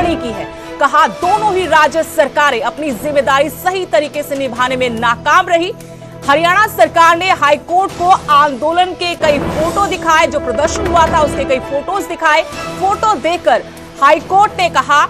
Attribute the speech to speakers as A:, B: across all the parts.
A: टिप्पणी की है। कहा दोनों ही राज्य सरकारें अपनी जिम्मेदारी सही तरीके से निभाने में नाकाम रही। हरियाणा सरकार ने हाईकोर्ट को आंदोलन के कई फोटो दिखाए, जो प्रदर्शन हुआ था उसके कई फोटोज दिखाए। फोटो देकर हाईकोर्ट ने कहा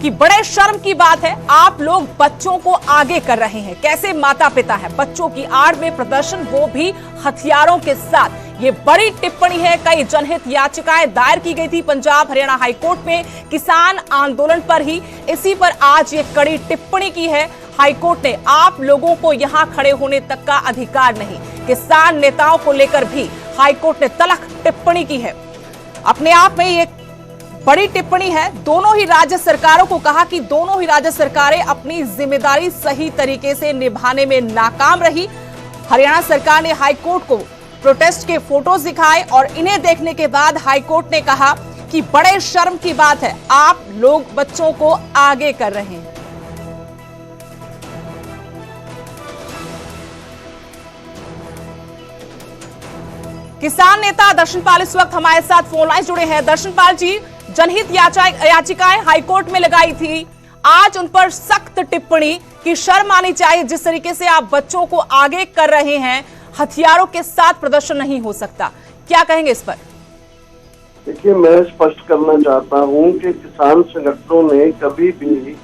A: कि बड़े शर्म की बात है, आप लोग बच्चों को आगे कर रहे हैं। कैसे माता पिता है, बच्चों की आड़ में प्रदर्शन, वो भी हथियारों के साथ। ये बड़ी टिप्पणी है। कई जनहित याचिकाएं दायर की गई थी पंजाब हरियाणा हाईकोर्ट में किसान आंदोलन पर ही। इसी पर आज ये कड़ी टिप्पणी की है हाईकोर्ट ने। आप लोगों को यहां खड़े होने तक का अधिकार नहीं। किसान नेताओं को लेकर भी हाईकोर्ट ने तल्ख टिप्पणी की है। अपने आप में ये बड़ी टिप्पणी है। दोनों ही राज्य सरकारों को कहा कि दोनों ही राज्य सरकारें अपनी जिम्मेदारी सही तरीके से निभाने में नाकाम रही। हरियाणा सरकार ने हाईकोर्ट को प्रोटेस्ट के फोटोज दिखाए और इन्हें देखने के बाद हाईकोर्ट ने कहा कि बड़े शर्म की बात है, आप लोग बच्चों को आगे कर रहे हैं। किसान नेता दर्शनपाल इस वक्त हमारे साथ फोन लाइन जुड़े हैं। दर्शनपाल जी, जनहित याचिकाएं हाईकोर्ट में लगाई थी, आज उन पर सख्त टिप्पणी की शर्म आनी चाहिए। जिस तरीके से आप बच्चों को आगे कर रहे हैं, हथियारों के साथ प्रदर्शन नहीं हो सकता, क्या कहेंगे इस पर?
B: देखिए, मैं स्पष्ट करना चाहता हूं कि किसान संगठनों ने कभी भी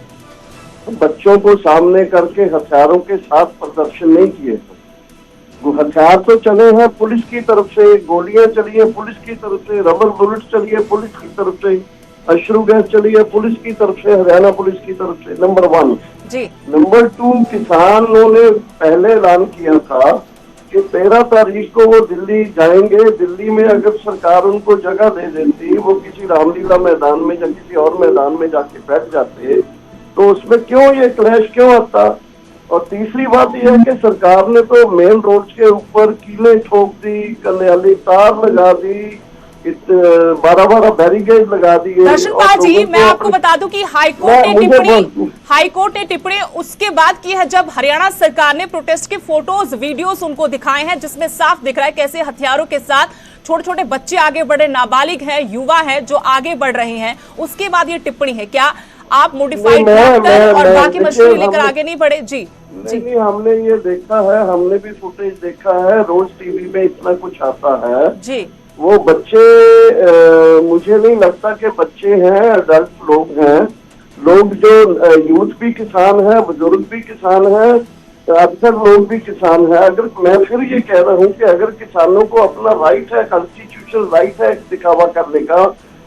B: बच्चों को सामने करके हथियारों के साथ प्रदर्शन नहीं किए। हथियार तो चले हैं पुलिस की तरफ से, गोलियां चली है पुलिस की तरफ से, रबर बुलेट चली है पुलिस की तरफ से, अश्रु गैस चली है पुलिस की तरफ से, हरियाणा पुलिस की तरफ से। नंबर 1 जी। नंबर 2, किसानों ने पहले ऐलान किया था कि 13 तारीख को वो दिल्ली जाएंगे। दिल्ली में अगर सरकार उनको जगह दे देती, वो किसी रामलीला मैदान में या किसी और मैदान में जाके बैठ जाते, तो उसमें क्यों ये क्लैश क्यों आता। और तीसरी बात यह है कि सरकार ने तो मेन रोड के ऊपर कीले ठोक दी, कल्याणी तार लगा दी, 12 बैरिकेड लगा दिए।
A: दर्शनपाल जी, मैं आपको बता दूं कि हाईकोर्ट ने टिप्पणी उसके बाद की है जब हरियाणा सरकार ने प्रोटेस्ट के फोटोज वीडियोस उनको दिखाए हैं, जिसमें साफ दिख रहा है कैसे हथियारों के साथ छोटे छोटे बच्चे आगे बढ़े, नाबालिग हैं, युवा हैं जो आगे बढ़ रहे हैं। उसके बाद ये टिप्पणी है। क्या आप मोडिफाइड ट्रैक्टर और बाकी मशीनें लेकर आगे नहीं बढ़े? जी
B: नहीं, हमने ये देखा है, हमने भी फुटेज देखा है, रोज टीवी में इतना कुछ आता है जी। वो बच्चे, मुझे नहीं लगता कि बच्चे हैं, अडल्ट लोग हैं, लोग जो यूथ भी किसान है, बुजुर्ग भी किसान है, अक्सर लोग भी किसान है। अगर मैं फिर ये कह रहा हूँ कि अगर किसानों को अपना राइट है, कॉन्स्टिट्यूशनल राइट है दिखावा करने का,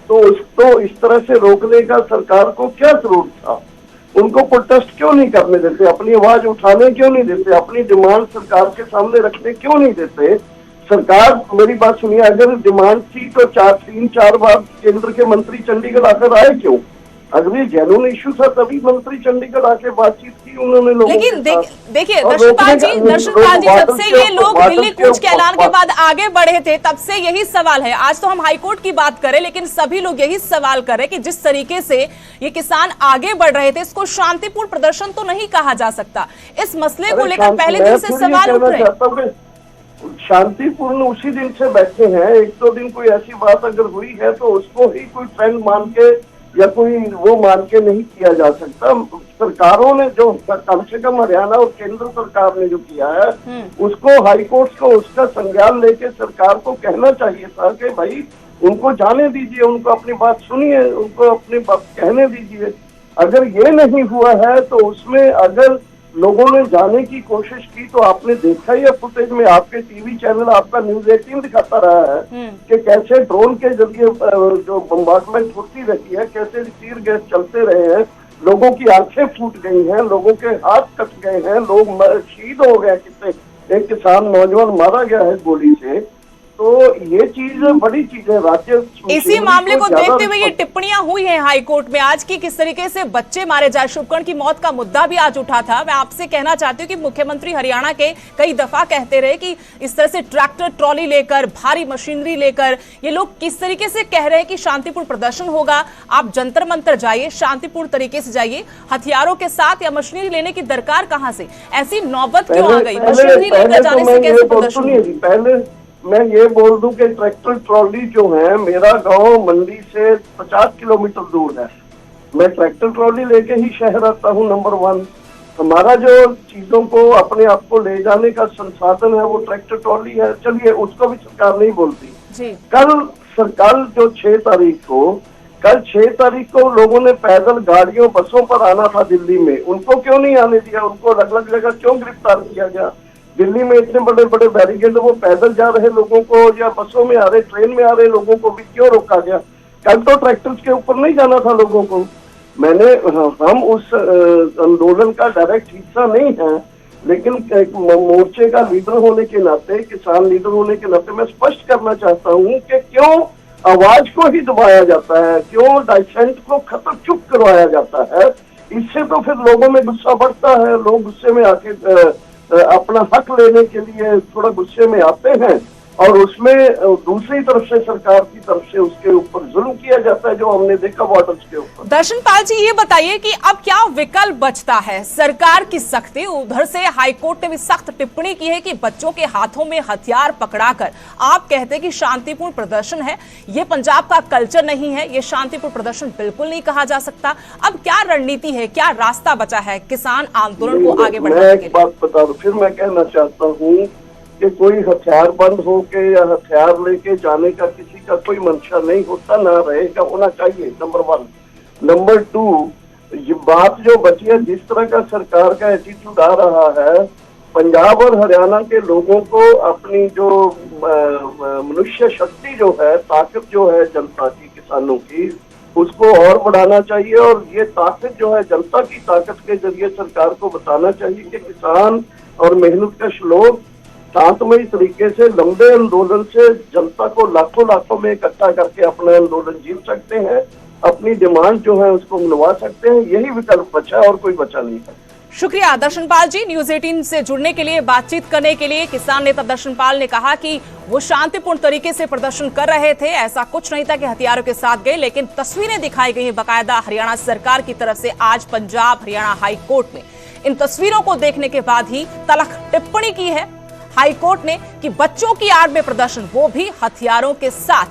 B: तो उसको इस तरह से रोकने का सरकार को क्या जरूरत था? उनको प्रोटेस्ट क्यों नहीं करने देते? अपनी आवाज उठाने क्यों नहीं देते? अपनी डिमांड सरकार के सामने रखने क्यों नहीं देते? सरकार, मेरी बात सुनिए, अगर डिमांड थी तो 3-4 बार केंद्र के मंत्री चंडीगढ़ आकर आए क्यों? अगर ये जेन्युइन इशू था तभी मंत्री चंडीगढ़ आके बातचीत की उन्होंने लोगों।
A: लेकिन देखिए दर्शनपाल जी, जब से ये लोग दिल्ली कूच के ऐलान के बाद आगे बढ़े थे, तब से यही सवाल है। आज तो हम हाईकोर्ट की बात करें, लेकिन सभी लोग यही सवाल कर रहे हैं कि जिस तरीके से ये किसान आगे बढ़ रहे थे, इसको शांतिपूर्ण प्रदर्शन तो नहीं कहा जा सकता। इस मसले को लेकर पहले दिन से सवाल उठ रहे हैं।
B: शांतिपूर्ण उसी दिन से बैठे हैं। 1-2 दिन कोई ऐसी बात अगर हुई है तो उसको ही कोई ट्रेंड मान के या कोई वो मान के नहीं किया जा सकता। सरकारों ने जो कम से कम हरियाणा और केंद्र सरकार ने जो किया है, उसको हाईकोर्ट को उसका संज्ञान लेके सरकार को कहना चाहिए था कि भाई उनको जाने दीजिए, उनको अपनी बात सुनिए, उनको अपनी बात कहने दीजिए। अगर ये नहीं हुआ है तो उसमें अगर लोगों ने जाने की कोशिश की तो आपने देखा ही है फुटेज में, आपके टीवी चैनल, आपका न्यूज 18 दिखाता रहा है कि कैसे ड्रोन के जरिए जो बम्बार्डमेंट होती रही है, कैसे टीयर गैस चलते रहे हैं, लोगों की आंखें फूट गई हैं, लोगों के हाथ कट गए हैं, लोग शहीद हो गए, कितने एक किसान नौजवान मारा गया है गोली से। तो ये चीज बड़ी चीज है। राज्य
A: इसी मामले को देखते हुए ये टिप्पणियां हुई हैं हाईकोर्ट में आज की, किस तरीके से बच्चे मारे जाए। शुभकर्ण की मौत का मुद्दा भी आज उठा था। मैं आपसे कहना चाहती हूँ कि मुख्यमंत्री हरियाणा के कई दफा कहते रहे कि इस तरह से ट्रैक्टर ट्रॉली लेकर, भारी मशीनरी लेकर ये लोग किस तरीके से कह रहे हैं कि शांतिपूर्ण प्रदर्शन होगा, आप जंतर मंतर जाइए, शांतिपूर्ण तरीके से जाइए, हथियारों के साथ या मशीनरी लेने की दरकार कहां से? ऐसी नौबत क्यों आ गई? मशीनरी लेकर जाने से कैसे प्रदर्शन?
B: पहले मैं ये बोल दूं कि ट्रैक्टर ट्रॉली जो है, मेरा गांव मंडी से 50 किलोमीटर दूर है। मैं ट्रैक्टर ट्रॉली लेके ही शहर आता हूँ। नंबर 1, हमारा जो चीजों को अपने आप को ले जाने का संसाधन है वो ट्रैक्टर ट्रॉली है। चलिए, उसको भी सरकार नहीं बोलती
A: जी।
B: कल जो 6 तारीख को लोगों ने पैदल गाड़ियों बसों पर आना था दिल्ली में, उनको क्यों नहीं आने दिया? उनको अलग अलग जगह क्यों गिरफ्तार किया गया? दिल्ली में इतने बड़े बड़े बैरिकेड, वो पैदल जा रहे लोगों को या बसों में आ रहे, ट्रेन में आ रहे लोगों को भी क्यों रोका गया? कल तो ट्रैक्टर्स के ऊपर नहीं जाना था लोगों को। हम उस आंदोलन का डायरेक्ट हिस्सा नहीं है, लेकिन एक मोर्चे का लीडर होने के नाते, किसान लीडर होने के नाते मैं स्पष्ट करना चाहता हूँ कि क्यों आवाज को ही दबाया जाता है, क्यों डाइसेंट को खत्म चुप करवाया जाता है। इससे तो फिर लोगों में गुस्सा बढ़ता है, लोग गुस्से में आके अपना हक लेने के लिए थोड़ा गुस्से में आते हैं, और उसमें दूसरी तरफ से सरकार की तरफ से उसके ऊपर जुल्म किया जाता है, जो हमने देखा बॉर्डर्स के ऊपर।
A: दर्शनपाल जी, ये बताइए कि अब क्या विकल्प बचता है? सरकार की सख्ती, उधर से हाईकोर्ट ने भी सख्त टिप्पणी की है कि बच्चों के हाथों में हथियार पकड़ाकर आप कहते हैं कि शांतिपूर्ण प्रदर्शन है, ये पंजाब का कल्चर नहीं है, ये शांतिपूर्ण प्रदर्शन बिल्कुल नहीं कहा जा सकता। अब क्या रणनीति है, क्या रास्ता बचा है किसान आंदोलन को आगे बढ़ाने के लिए?
B: एक बात बता दूं, फिर मैं कहना चाहता हूँ कि कोई हथियार बंद हो के या हथियार लेके जाने का किसी का कोई मंशा नहीं होता, ना रहेगा, होना चाहिए। नंबर 1। नंबर 2, ये बात जो बची है, जिस तरह का सरकार का एटीट्यूड आ रहा है, पंजाब और हरियाणा के लोगों को अपनी जो मनुष्य शक्ति जो है, ताकत जो है जनता की, किसानों की, उसको और बढ़ाना चाहिए। और ये ताकत जो है, जनता की ताकत के जरिए सरकार को बताना चाहिए कि किसान और मेहनतकश लोग शांतमयी तरीके से लंबे आंदोलन से जनता को लाखों में इकट्ठा करके अपना आंदोलन जीत सकते हैं, अपनी डिमांड जो है उसको मनवा सकते हैं। यही विकल्प बचा है और कोई बचा नहीं है।
A: शुक्रिया दर्शनपाल जी, न्यूज 18 से जुड़ने के लिए, बातचीत करने के लिए। किसान नेता दर्शनपाल ने कहा कि वो शांतिपूर्ण तरीके से प्रदर्शन कर रहे थे, ऐसा कुछ नहीं था कि हथियारों के साथ गए, लेकिन तस्वीरें दिखाई गई हैं बाकायदा हरियाणा सरकार की तरफ से आज पंजाब हरियाणा हाई कोर्ट में। इन तस्वीरों को देखने के बाद ही तलख टिप्पणी की है हाईकोर्ट ने कि बच्चों की आड़ में प्रदर्शन, वो भी हथियारों के साथ।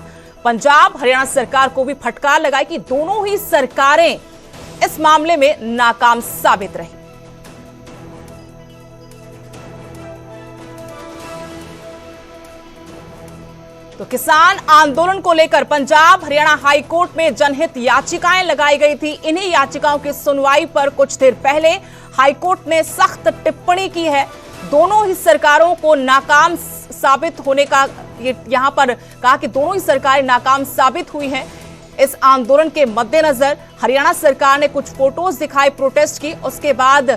A: पंजाब हरियाणा सरकार को भी फटकार लगाई कि दोनों ही सरकारें इस मामले में नाकाम साबित रही। तो किसान आंदोलन को लेकर पंजाब हरियाणा हाई कोर्ट में जनहित याचिकाएं लगाई गई थी। इन्हीं याचिकाओं की सुनवाई पर कुछ देर पहले हाईकोर्ट ने सख्त टिप्पणी की है। दोनों ही सरकारों को नाकाम साबित होने का, ये यहां पर कहा कि दोनों ही सरकारें नाकाम साबित हुई हैं। इस आंदोलन के मद्देनजर हरियाणा सरकार ने कुछ फोटोज दिखाए प्रोटेस्ट की, उसके बाद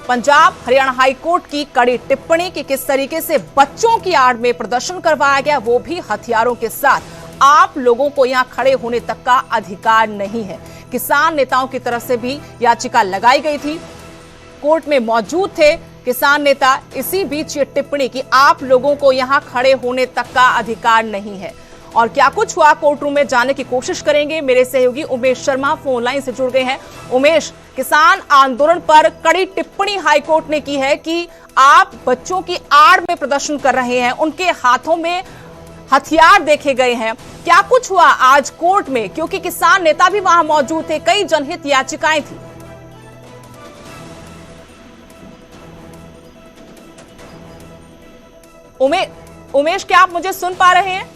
A: पंजाब हरियाणा हाई कोर्ट की कड़ी टिप्पणी कि किस तरीके से बच्चों की आड़ में प्रदर्शन करवाया गया, वो भी हथियारों के साथ। आप लोगों को यहां खड़े होने तक का अधिकार नहीं है। किसान नेताओं की तरफ से भी याचिका लगाई गई थी, कोर्ट में मौजूद थे किसान नेता। इसी बीच ये टिप्पणी कि आप लोगों को यहां खड़े होने तक का अधिकार नहीं है। और क्या कुछ हुआ कोर्ट रूम में, जानने की कोशिश करेंगे। मेरे सहयोगी उमेश शर्मा फोन लाइन से जुड़ गए हैं। उमेश, किसान आंदोलन पर कड़ी टिप्पणी हाईकोर्ट ने की है कि आप बच्चों की आड़ में प्रदर्शन कर रहे हैं, उनके हाथों में हथियार देखे गए हैं। क्या कुछ हुआ आज कोर्ट में, क्योंकि किसान नेता भी वहां मौजूद थे, कई जनहित याचिकाएं थी। उमेश, क्या आप मुझे सुन पा रहे हैं?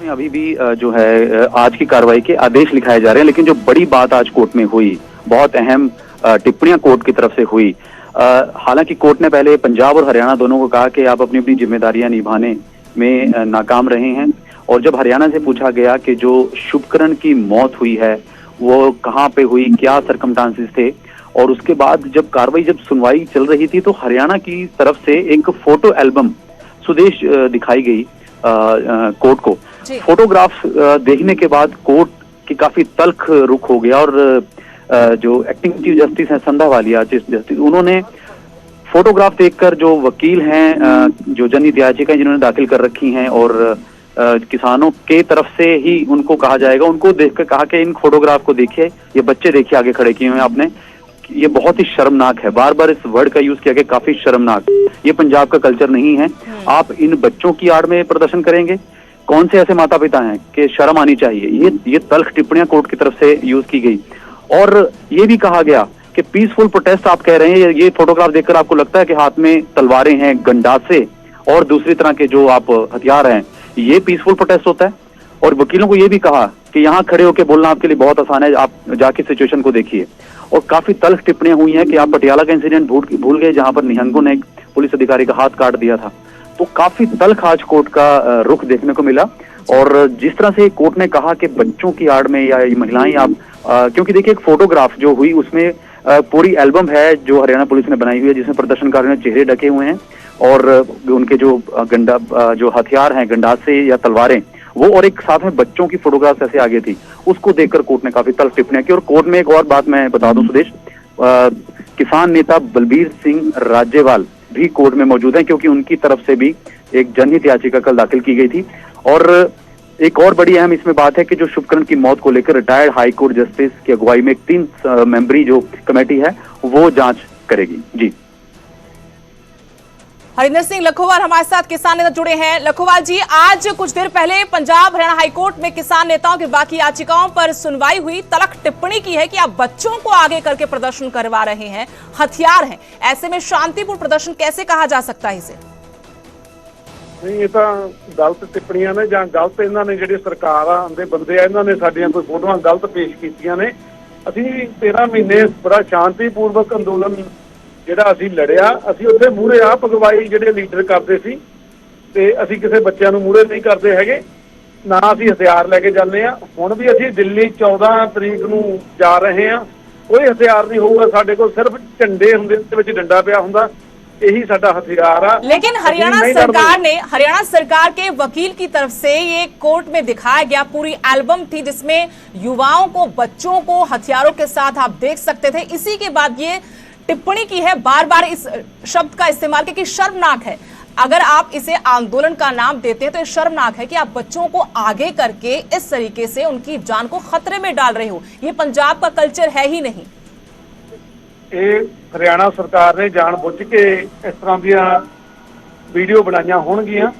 C: अभी भी जो है आज की कार्रवाई के आदेश लिखाए जा रहे हैं, लेकिन जो बड़ी बात आज कोर्ट में हुई, बहुत अहम टिप्पणियां कोर्ट की तरफ से हुई। हालांकि कोर्ट ने पहले पंजाब और हरियाणा दोनों को कहा कि आप अपनी अपनी जिम्मेदारियां निभाने में नाकाम रहे हैं। और जब हरियाणा से पूछा गया कि जो शुभकरण की मौत हुई है वो कहाँ पे हुई, क्या सरकमस्टांसेस थे, और उसके बाद जब कार्रवाई, जब सुनवाई चल रही थी, तो हरियाणा की तरफ से एक फोटो एल्बम सुदेश दिखाई गई कोर्ट को। फोटोग्राफ देखने के बाद कोर्ट की काफी तल्ख रुख हो गया, और जो एक्टिंग चीफ जस्टिस हैं संध्या वालिया चीफ जस्टिस, उन्होंने फोटोग्राफ देखकर, जो वकील हैं, जो जनहित याचिकाएं जिन्होंने दाखिल कर रखी हैं और किसानों के तरफ से ही उनको कहा जाएगा, उनको देखकर कहा कि इन फोटोग्राफ को देखिए, ये बच्चे देखिए आगे खड़े किए हुए हैं आपने, ये बहुत ही शर्मनाक है। बार बार इस वर्ड का यूज किया गया, काफी शर्मनाक। ये पंजाब का कल्चर नहीं है। आप इन बच्चों की आड़ में प्रदर्शन करेंगे, कौन से ऐसे माता पिता हैं कि शर्म आनी चाहिए। ये तल्ख टिप्पणियां कोर्ट की तरफ से यूज की गई और ये भी कहा गया कि पीसफुल प्रोटेस्ट आप कह रहे हैं। ये फोटोग्राफ देखकर आपको लगता है कि हाथ में तलवारें हैं, गंडासे और दूसरी तरह के जो आप हथियार हैं, ये पीसफुल प्रोटेस्ट होता है। और वकीलों को ये भी कहा कि यहाँ खड़े होकर बोलना आपके लिए बहुत आसान है, आप जाके सिचुएशन को देखिए। और काफी तल्ख टिप्पणियां हुई हैं कि आप पटियाला का इंसिडेंट भूल गए जहां पर निहंगों ने एक पुलिस अधिकारी का हाथ काट दिया था। तो काफी तल्ख आज कोर्ट का रुख देखने को मिला। और जिस तरह से कोर्ट ने कहा कि बच्चों की आड़ में या महिलाएं आप क्योंकि देखिए एक फोटोग्राफ जो हुई उसमें पूरी एल्बम है जो हरियाणा पुलिस ने बनाई हुई है, जिसमें प्रदर्शनकारियों ने चेहरे ढके हुए हैं और उनके जो हथियार हैं, गंडासे या तलवारें, वो और एक साथ में बच्चों की फोटोग्राफ ऐसे आगे थी। उसको देखकर कोर्ट ने काफी तल्ख टिप्पणियां की। और कोर्ट में एक और बात मैं बता दूं सुदेश, किसान नेता बलबीर सिंह राजेवाल भी कोर्ट में मौजूद हैं क्योंकि उनकी तरफ से भी एक जनहित याचिका कल दाखिल की गई थी। और एक और बड़ी अहम इसमें बात है कि जो शुभकरण की मौत को लेकर रिटायर्ड हाई कोर्ट जस्टिस की अगुवाई में एक 3 मेंबरी जो कमेटी है वो जांच करेगी। जी,
A: हरिंदर सिंह लखोवाल हमारे साथ किसान नेता जुड़े हैं। लखोवाल जी, आज कुछ देर पहले पंजाब हरियाणा हाईकोर्ट में किसान नेताओं की बाकी याचिकाओं पर सुनवाई हुई। तल्ख टिप्पणी की है कि आप बच्चों को आगे करके प्रदर्शन करवा रहे हैं, हथियार हैं, ऐसे में शांतिपूर्ण प्रदर्शन कैसे कहा जा सकता है इसे?
D: नहीं, ये ਤਾਂ ਗਲਤ ਟਿੱਪਣੀਆਂ ਨੇ ਜਾਂ ਗਲਤ ਇਹਨਾਂ ਨੇ ਜਿਹੜੇ ਸਰਕਾਰਾਂ ਦੇ ਬੰਦੇ ਆ ਇਹਨਾਂ ਨੇ ਸਾਡੀਆਂ ਕੋਈ ਫੋਟੋਆਂ ਗਲਤ ਪੇਸ਼ ਕੀਤੀਆਂ ਨੇ। ਅਸੀਂ 13 ਮਹੀਨੇ ਬੜਾ ਸ਼ਾਂਤੀਪੂਰਵਕ ਅੰਦੋਲਨ ਜਿਹੜਾ ਅਸੀਂ ਲੜਿਆ, ਅਸੀਂ ਉੱਥੇ ਮੂਹਰੇ ਆਪ ਅਗਵਾਈ ਜਿਹੜੇ ਲੀਡਰ ਕਰਦੇ ਸੀ ਤੇ ਅਸੀਂ ਕਿਸੇ ਬੱਚਿਆਂ ਨੂੰ ਮੂਹਰੇ ਨਹੀਂ ਕਰਦੇ ਹੈਗੇ, ਨਾ ਅਸੀਂ ਹਥਿਆਰ ਲੈ ਕੇ ਜਾਂਦੇ ਆ। ਹੁਣ ਵੀ ਅਸੀਂ ਦਿੱਲੀ 14 ਤਰੀਕ ਨੂੰ ਜਾ ਰਹੇ ਆ, ਕੋਈ ਹਥਿਆਰ नहीं ਹੋਊਗਾ ਸਾਡੇ ਕੋਲ, ਸਿਰਫ ਝੰਡੇ ਹੁੰਦੇ ਤੇ ਵਿੱਚ ਡੰਡਾ ਪਿਆ ਹੁੰਦਾ, यही साडा हथियार है।
A: लेकिन हरियाणा सरकार के वकील की तरफ से ये कोर्ट में दिखाया गया पूरी एल्बम थी जिसमें युवाओं को, बच्चों को हथियारों के साथ आप देख सकते थे। इसी के बाद ये टिप्पणी की है, बार बार इस शब्द का इस्तेमाल किया कि शर्मनाक है। अगर आप इसे आंदोलन का नाम देते हैं तो ये शर्मनाक है कि आप बच्चों को आगे करके इस तरीके से उनकी जान को खतरे में डाल रहे हो। ये पंजाब का कल्चर है ही नहीं।
D: ਇਹ ਹਰਿਆਣਾ ਸਰਕਾਰ ਨੇ ਜਾਣਬੁੱਝ ਕੇ ਇਸ ਤਰ੍ਹਾਂ ਦੀਆਂ ਵੀਡੀਓ ਬਣਾਈਆਂ ਹੋਣਗੀਆਂ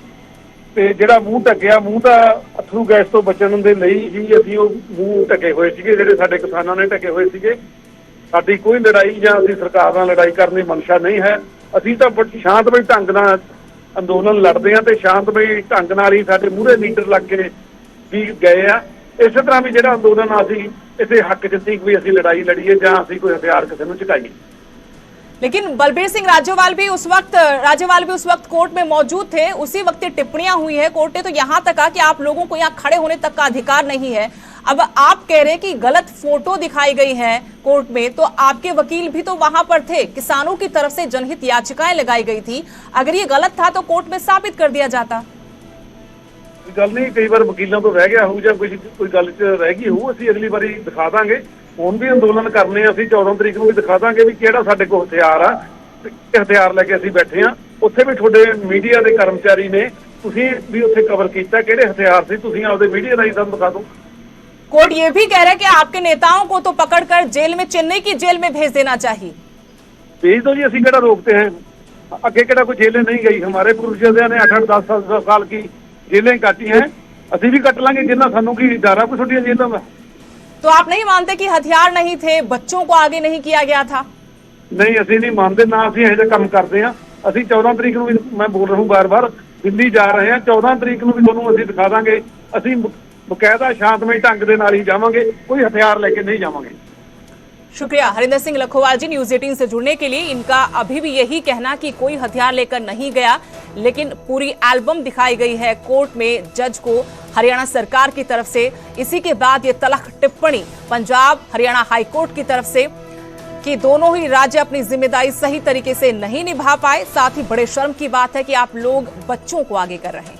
D: ਤੇ ਜਿਹੜਾ ਮੂੰਹ ਢੱਕਿਆ, ਮੂੰਹ ਤਾਂ ਅਥਰੂ ਗੈਸ ਤੋਂ ਬਚਣ ਦੇ ਲਈ ਹੀ ਅਸੀਂ ਉਹ ਮੂੰਹ ਢੱਕੇ ਹੋਏ ਸੀਗੇ, ਜਿਹੜੇ ਸਾਡੇ ਕਿਸਾਨਾਂ ਨੇ ਢੱਕੇ ਹੋਏ ਸੀਗੇ। ਸਾਡੀ ਕੋਈ ਲੜਾਈ ਜਾਂ ਅਸੀਂ ਸਰਕਾਰ ਨਾਲ ਲੜਾਈ ਕਰਨ ਦੀ ਮਨਸ਼ਾ ਨਹੀਂ ਹੈ। ਅਸੀਂ ਤਾਂ ਸ਼ਾਂਤਮਈ ਢੰਗ ਨਾਲ ਅੰਦੋਲਨ ਲੜਦੇ ਹਾਂ ਤੇ ਸ਼ਾਂਤਮਈ ਢੰਗ ਨਾਲ ਹੀ ਸਾਡੇ ਮੂਹਰੇ ਲੀਡਰ ਲੱਗ ਕੇ ਵੀ ਗਏ ਆ। ਇਸੇ ਤਰ੍ਹਾਂ ਵੀ ਜਿਹੜਾ ਅੰਦੋਲਨ ਅਸੀਂ इसे हक जितनी कोई असि लड़ाई लड़ीए जां असि कोई हथियार किसी नूं चुकाईए।
A: लेकिन बलबीर सिंह राजेवाल भी उस वक्त कोर्ट में मौजूद थे, उसी वक्त टिप्पणियां हुई है। कोर्ट ने तो यहां तक कहा कि आप लोगों को यहां खड़े होने तक का अधिकार नहीं है। अब आप कह रहे हैं कि गलत फोटो दिखाई गई है कोर्ट में, तो आपके वकील भी तो वहां पर थे, किसानों की तरफ से जनहित याचिकाएं लगाई गई थी। अगर ये गलत था तो कोर्ट में साबित कर दिया जाता।
D: गल नहीं, कई बार वकीलों तो रह गया हो ਜਾਂ कोई गल च रह गई हो, ਅਸੀਂ ਅਗਲੀ ਵਾਰੀ ਦਿਖਾ ਦਾਂਗੇ। ਹੁਣ ਵੀ ਅੰਦੋਲਨ ਕਰਨੇ ਆ, ਅਸੀਂ 14 ਤਰੀਕ ਨੂੰ ਵੀ ਦਿਖਾ ਦਾਂਗੇ ਵੀ ਕਿਹੜਾ ਸਾਡੇ ਕੋਲ ਹਥਿਆਰ ਆ, ਹਥਿਆਰ ਲੈ ਕੇ ਅਸੀਂ ਬੈਠੇ ਆ। ਉੱਥੇ ਵੀ ਤੁਹਾਡੇ ਮੀਡੀਆ ਦੇ ਕਰਮਚਾਰੀ ਨੇ, ਤੁਸੀਂ ਵੀ ਉੱਥੇ ਕਵਰ ਕੀਤਾ ਕਿਹੜੇ ਹਥਿਆਰ ਸੀ, ਤੁਸੀਂ ਆਪਦੇ ਮੀਡੀਆ ਰਾਹੀਂ ਸਾਨੂੰ ਦਿਖਾ ਦਿਓ।
A: कोर्ट ये भी कह रहा है कि आपके नेताओं को तो पकड़कर जेल में, चेन्नई की जेल में भेज देना चाहिए।
D: भेज दो जी, ਅਸੀਂ ਕਿਹੜਾ रोकते हैं, ਅੱਗੇ ਕਿਹੜਾ ਕੋਈ ਜੇਲੇ नहीं गई। हमारे पूर्वजों ने 8-10 साल की जेलें काटी हैं, ਅਸੀਂ भी कट लांगे जिन्ना सानू की डर है कोई छोटी जेलों में।
A: तो आप नहीं मानते कि हथियार नहीं थे, बच्चों को आगे नहीं किया गया था?
D: नहीं, ਅਸੀਂ नहीं मानते, ना ਅਸੀਂ ਇਹੋ ਜਿਹਾ ਕੰਮ ਕਰਦੇ ਹਾਂ। ਅਸੀਂ 14 ਤਰੀਕ ਨੂੰ ਵੀ, ਮੈਂ ਬੋਲ ਰਿਹਾ ਹੂੰ ਬਾਰ-ਬਾਰ, ਦਿੱਲੀ ਜਾ ਰਹੇ ਹਾਂ। 14 ਤਰੀਕ ਨੂੰ ਵੀ ਤੁਹਾਨੂੰ ਅਸੀਂ ਦਿਖਾ ਦਾਂਗੇ। ਅਸੀਂ ਬਕਾਇਦਾ ਸ਼ਾਂਤਮਈ ਢੰਗ ਦੇ ਨਾਲ ਹੀ ਜਾਵਾਂਗੇ, ਕੋਈ ਹਥਿयार लेके नहीं जावांगे।
A: शुक्रिया हरिंदर सिंह लखोवाल जी न्यूज़ 18 से जुड़ने के लिए। इनका अभी भी यही कहना कि कोई हथियार लेकर नहीं गया, लेकिन पूरी एल्बम दिखाई गई है कोर्ट में जज को हरियाणा सरकार की तरफ से। इसी के बाद ये तल्ख टिप्पणी पंजाब हरियाणा हाईकोर्ट की तरफ से कि दोनों ही राज्य अपनी जिम्मेदारी सही तरीके से नहीं निभा पाए। साथ ही बड़े शर्म की बात है कि आप लोग बच्चों को आगे कर रहे हैं।